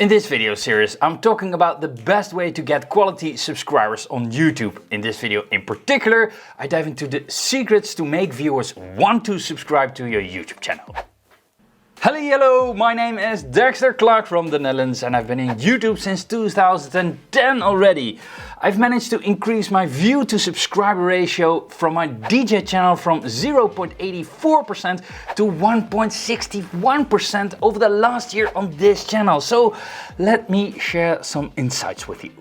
In this video series, I'm talking about the best way to get quality subscribers on YouTube. In this video in particular, I dive into the secrets to make viewers want to subscribe to your YouTube channel. Hello, my name is Dexxter Clark from the Netherlands and I've been in YouTube since 2010 already. I've managed to increase my view to subscriber ratio from my DJ channel from 0.84% to 1.61% over the last year on this channel. So let me share some insights with you.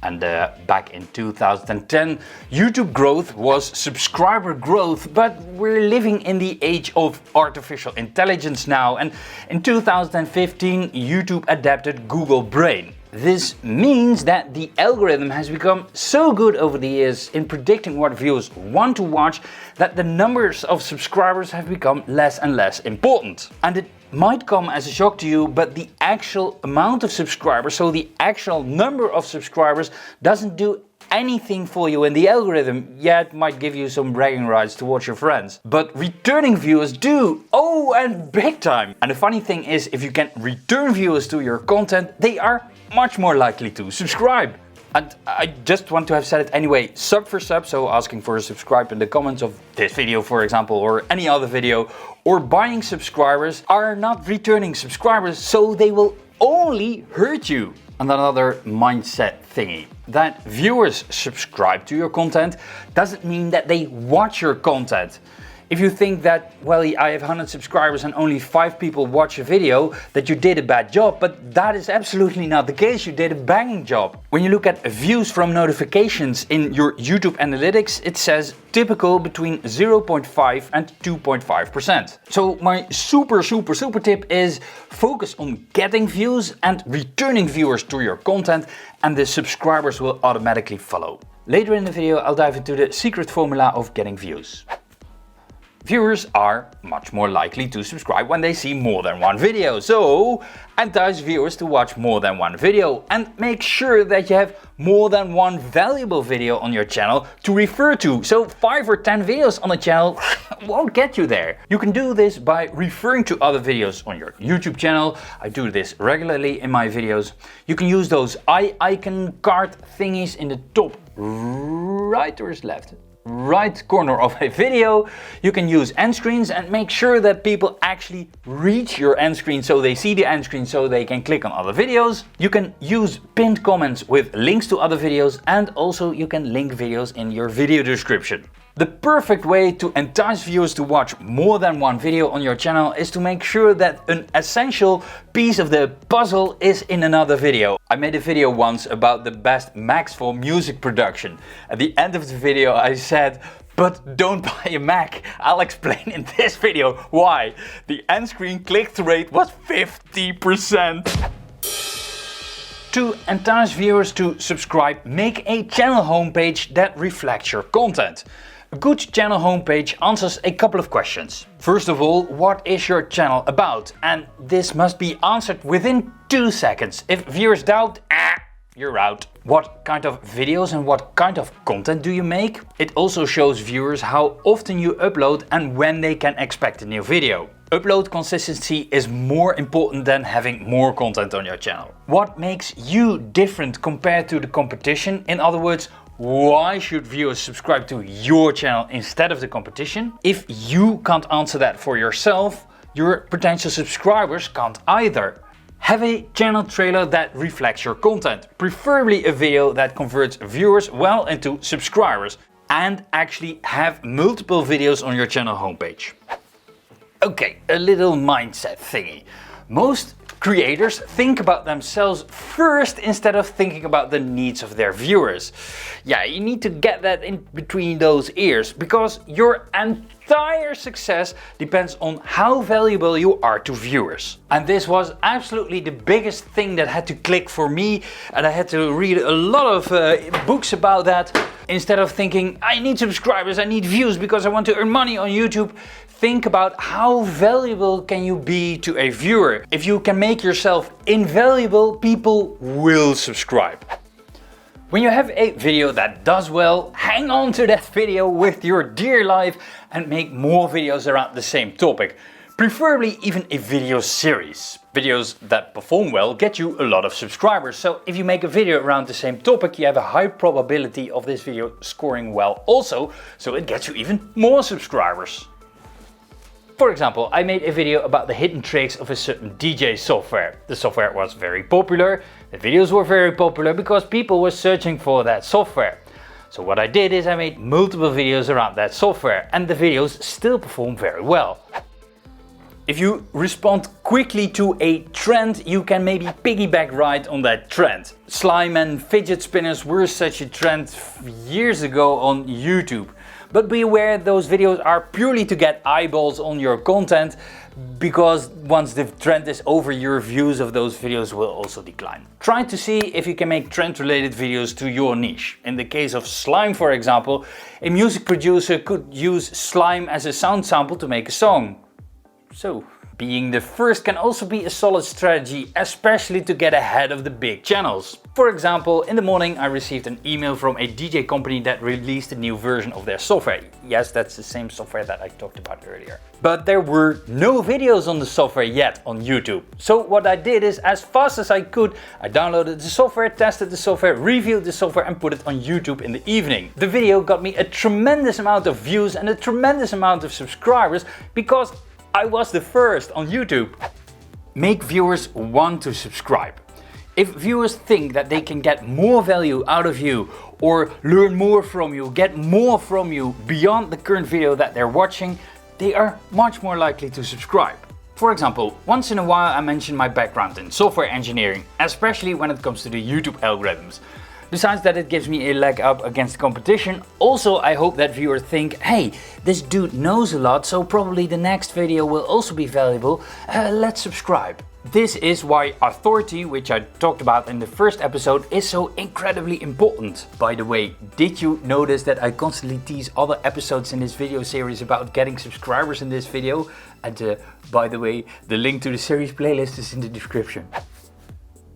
And back in 2010, YouTube growth was subscriber growth, but we're living in the age of artificial intelligence now. And in 2015, YouTube adapted Google Brain. This means that the algorithm has become so good over the years in predicting what viewers want to watch that the numbers of subscribers have become less and less important. And it might come as a shock to you, but the actual amount of subscribers, so the actual number of subscribers, doesn't do anything for you in the algorithm. Yeah, it might give you some bragging rights towards your friends, but returning viewers do. Oh, and big time. And the funny thing is, if you can return viewers to your content, they are much more likely to subscribe. And I just want to have said it anyway, sub for sub, so asking for a subscribe in the comments of this video, for example, or any other video, or buying subscribers are not returning subscribers, so they will only hurt you. And another mindset thingy, that viewers subscribe to your content doesn't mean that they watch your content. If you think that, well, I have 100 subscribers and only 5 people watch a video, that you did a bad job, but that is absolutely not the case. You did a banging job. When you look at views from notifications in your YouTube analytics, it says typical between 0.5 and 2.5%. So my super tip is focus on getting views and returning viewers to your content, and the subscribers will automatically follow. Later in the video, I'll dive into the secret formula of getting views. Viewers are much more likely to subscribe when they see more than one video. So entice viewers to watch more than one video and make sure that you have more than one valuable video on your channel to refer to. So 5 or 10 videos on a channel won't get you there. You can do this by referring to other videos on your YouTube channel. I do this regularly in my videos. You can use those icon card thingies in the top right or is left? Right corner of a video. You can use end screens and make sure that people actually reach your end screen, so they see the end screen so they can click on other videos. You can use pinned comments with links to other videos, and also you can link videos in your video description. The perfect way to entice viewers to watch more than one video on your channel is to make sure that an essential piece of the puzzle is in another video. I made a video once about the best Macs for music production. At the end of the video I said, but don't buy a Mac. I'll explain in this video why. The end screen click-through rate was 50%. To entice viewers to subscribe, make a channel homepage that reflects your content. A good channel homepage answers a couple of questions. First of all, what is your channel about? And this must be answered within 2 seconds. If viewers doubt, you're out. What kind of videos and what kind of content do you make? It also shows viewers how often you upload and when they can expect a new video. Upload consistency is more important than having more content on your channel. What makes you different compared to the competition? In other words, why should viewers subscribe to your channel instead of the competition? If you can't answer that for yourself, your potential subscribers can't either. Have a channel trailer that reflects your content, preferably a video that converts viewers well into subscribers, and actually have multiple videos on your channel homepage. Okay, a little mindset thingy. Most creators think about themselves first instead of thinking about the needs of their viewers. Yeah, you need to get that in between those ears, because your entire success depends on how valuable you are to viewers. And this was absolutely the biggest thing that had to click for me, and I had to read a lot of books about that. Instead of thinking, I need subscribers, I need views because I want to earn money on YouTube, think about how valuable can you be to a viewer. If you can make yourself invaluable, people will subscribe. When you have a video that does well, hang on to that video with your dear life and make more videos around the same topic. Preferably even a video series. Videos that perform well get you a lot of subscribers. So if you make a video around the same topic, you have a high probability of this video scoring well also, so it gets you even more subscribers. For example, I made a video about the hidden tricks of a certain DJ software. The software was very popular, the videos were very popular because people were searching for that software. So what I did is I made multiple videos around that software and the videos still perform very well. If you respond quickly to a trend, you can maybe piggyback ride on that trend. Slime and fidget spinners were such a trend years ago on YouTube. But be aware those videos are purely to get eyeballs on your content, because once the trend is over, your views of those videos will also decline. Try to see if you can make trend related videos to your niche. In the case of slime, for example, a music producer could use slime as a sound sample to make a song. So, being the first can also be a solid strategy, especially to get ahead of the big channels. For example, in the morning I received an email from a DJ company that released a new version of their software. Yes, that's the same software that I talked about earlier. But there were no videos on the software yet on YouTube. So what I did is, as fast as I could, I downloaded the software, tested the software, reviewed the software and put it on YouTube in the evening. The video got me a tremendous amount of views and a tremendous amount of subscribers because I was the first on YouTube. Make viewers want to subscribe. If viewers think that they can get more value out of you or learn more from you, get more from you beyond the current video that they're watching, they are much more likely to subscribe. For example, once in a while I mention my background in software engineering, especially when it comes to the YouTube algorithms. Besides that it gives me a leg up against the competition, also I hope that viewers think, hey, this dude knows a lot, so probably the next video will also be valuable, let's subscribe. This is why authority, which I talked about in the first episode, is so incredibly important. By the way, did you notice that I constantly tease other episodes in this video series about getting subscribers in this video? And by the way, the link to the series playlist is in the description.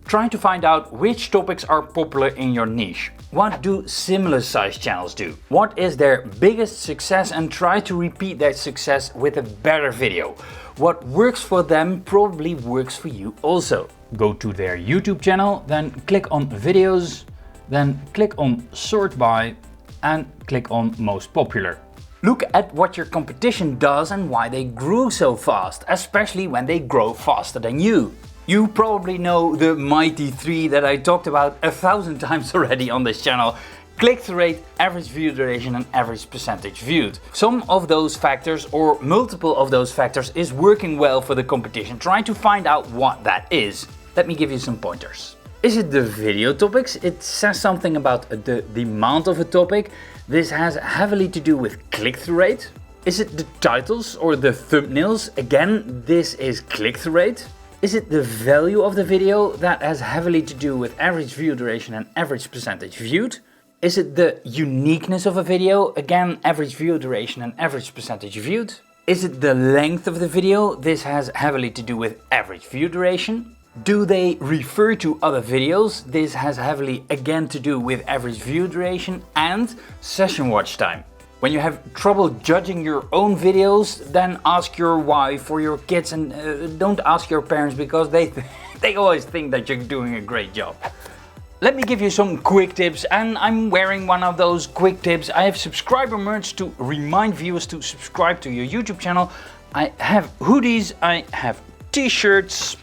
Try to find out which topics are popular in your niche. What do similar sized channels do? What is their biggest success, and try to repeat that success with a better video. What works for them probably works for you also. Go to their YouTube channel, then click on videos, then click on sort by and click on most popular. Look at what your competition does and why they grew so fast, especially when they grow faster than you. You probably know the mighty three that I talked about 1,000 times already on this channel. Click-through rate, average view duration and average percentage viewed. Some of those factors or multiple of those factors is working well for the competition. Try to find out what that is. Let me give you some pointers. Is it the video topics? It says something about the demand of a topic. This has heavily to do with click-through rate. Is it the titles or the thumbnails? Again, this is click-through rate. Is it the value of the video? That has heavily to do with average view duration and average percentage viewed. Is it the uniqueness of a video? Again, average view duration and average percentage viewed. Is it the length of the video? This has heavily to do with average view duration. Do they refer to other videos? This has heavily again to do with average view duration and session watch time. When you have trouble judging your own videos, then ask your wife or your kids, and don't ask your parents, because they always think that you're doing a great job. Let me give you some quick tips, and I'm wearing one of those quick tips. I have subscriber merch to remind viewers to subscribe to your YouTube channel. I have hoodies, I have t-shirts,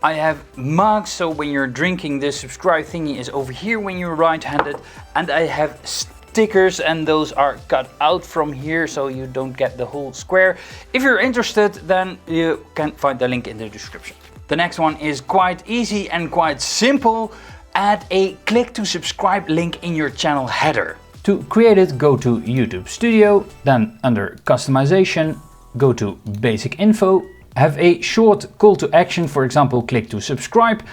I have mugs, so when you're drinking, the subscribe thingy is over here when you're right-handed, and I have stickers, and those are cut out from here so you don't get the whole square. If you're interested, then you can find the link in the description. The next one is quite easy and quite simple. Add a click to subscribe link in your channel header. To create it, go to YouTube Studio, then under customization, go to basic info, have a short call to action, for example, click to subscribe,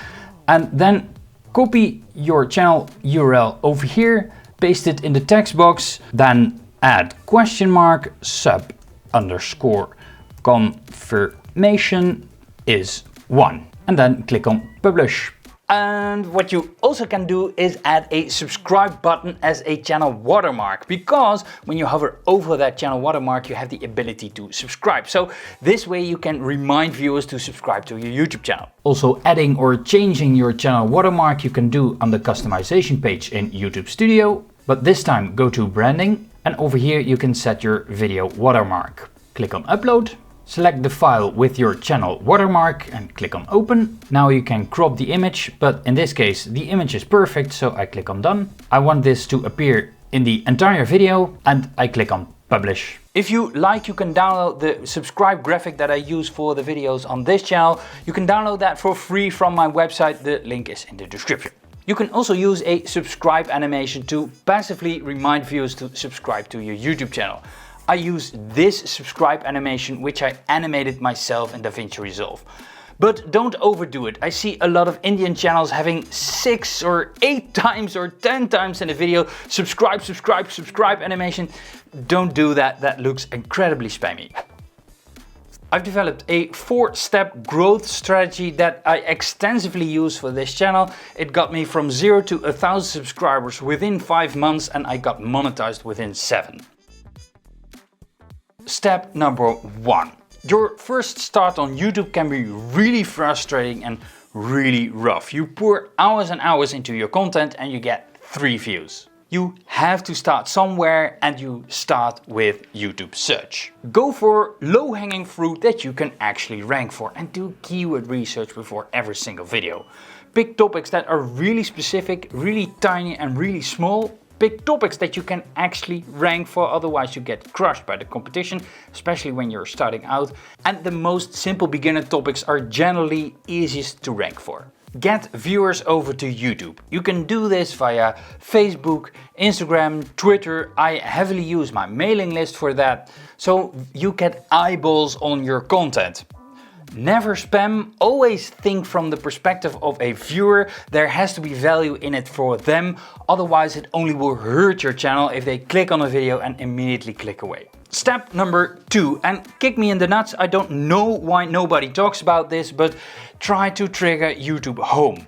and then copy your channel URL over here, paste it in the text box, then add question mark sub underscore confirmation is 1, and then click on publish. And what you also can do is add a subscribe button as a channel watermark, because when you hover over that channel watermark, you have the ability to subscribe. So this way you can remind viewers to subscribe to your YouTube channel. Also, adding or changing your channel watermark you can do on the customization page in YouTube Studio. But this time go to branding, and over here you can set your video watermark. Click on upload. Select the file with your channel watermark and click on open. Now you can crop the image, but in this case the image is perfect, so I click on done. I want this to appear in the entire video and I click on publish. If you like, you can download the subscribe graphic that I use for the videos on this channel. You can download that for free from my website. The link is in the description. You can also use a subscribe animation to passively remind viewers to subscribe to your YouTube channel. I use this subscribe animation, which I animated myself in DaVinci Resolve. But don't overdo it. I see a lot of Indian channels having 6 or 8 times or 10 times in a video subscribe, subscribe, subscribe animation. Don't do that, that looks incredibly spammy. I've developed a 4-step growth strategy that I extensively use for this channel. It got me from 0 to 1,000 subscribers within 5 months and I got monetized within 7. Step number 1. Your first start on YouTube can be really frustrating and really rough. You pour hours and hours into your content and you get 3 views. You have to start somewhere and you start with YouTube search. Go for low-hanging fruit that you can actually rank for and do keyword research before every single video. Pick topics that are really specific, really tiny and really small. Pick topics that you can actually rank for, otherwise you get crushed by the competition, especially when you're starting out. And the most simple beginner topics are generally easiest to rank for. Get viewers over to YouTube. You can do this via Facebook, Instagram, Twitter. I heavily use my mailing list for that, so you get eyeballs on your content. Never spam, always think from the perspective of a viewer. There has to be value in it for them, otherwise it only will hurt your channel if they click on a video and immediately click away. Step number 2, and kick me in the nuts, I don't know why nobody talks about this, but try to trigger YouTube Home.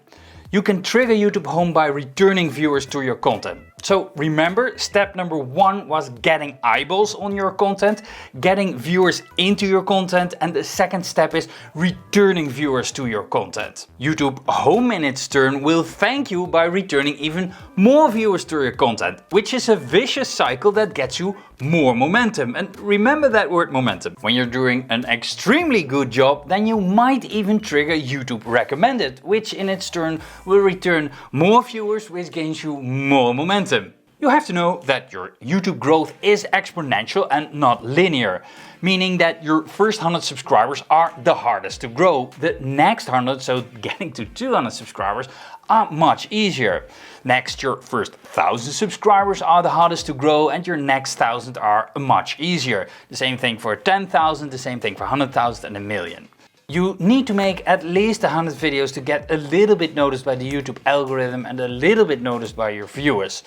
You can trigger YouTube Home by returning viewers to your content. So remember, step number 1 was getting eyeballs on your content, getting viewers into your content, and the second step is returning viewers to your content. YouTube Home in its turn will thank you by returning even more viewers to your content, which is a vicious cycle that gets you more momentum. And remember that word momentum. When you're doing an extremely good job, then you might even trigger YouTube recommended, which in its turn will return more viewers, which gains you more momentum. You have to know that your YouTube growth is exponential and not linear, meaning that your first 100 subscribers are the hardest to grow. The next 100, so getting to 200 subscribers, are much easier. Next, your first 1,000 subscribers are the hardest to grow, and your next 1,000 are much easier. The same thing for 10,000, the same thing for 100,000 and a million. You need to make at least 100 videos to get a little bit noticed by the YouTube algorithm and a little bit noticed by your viewers.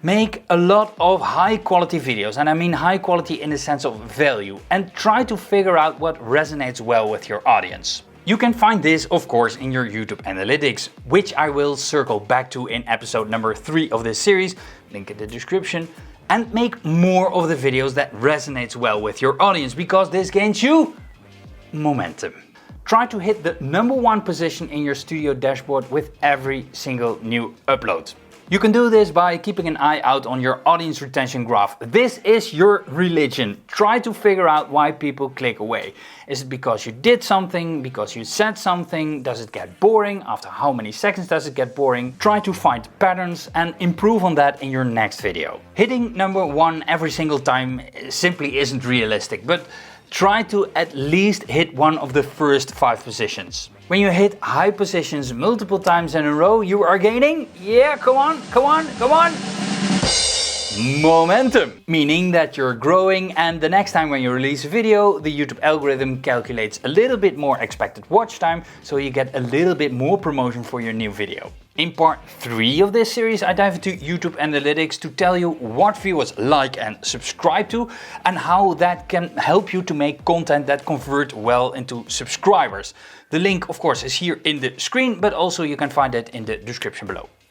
Make a lot of high quality videos, and I mean high quality in the sense of value, and try to figure out what resonates well with your audience. You can find this, of course, in your YouTube analytics, which I will circle back to in episode number 3 of this series, link in the description, and make more of the videos that resonates well with your audience, because this gains you momentum. Try to hit the #1 position in your studio dashboard with every single new upload. You can do this by keeping an eye out on your audience retention graph. This is your religion. Try to figure out why people click away. Is it because you did something? Because you said something? Does it get boring? After how many seconds does it get boring? Try to find patterns and improve on that in your next video. Hitting #1 every single time simply isn't realistic, but try to at least hit one of the first 5 positions. When you hit high positions multiple times in a row, you are gaining, yeah, come on, come on, come on, momentum, meaning that you're growing and the next time when you release a video, the YouTube algorithm calculates a little bit more expected watch time, so you get a little bit more promotion for your new video. In part 3 of this series, I dive into YouTube analytics to tell you what viewers like and subscribe to and how that can help you to make content that convert well into subscribers. The link, of course, is here in the screen, but also you can find it in the description below.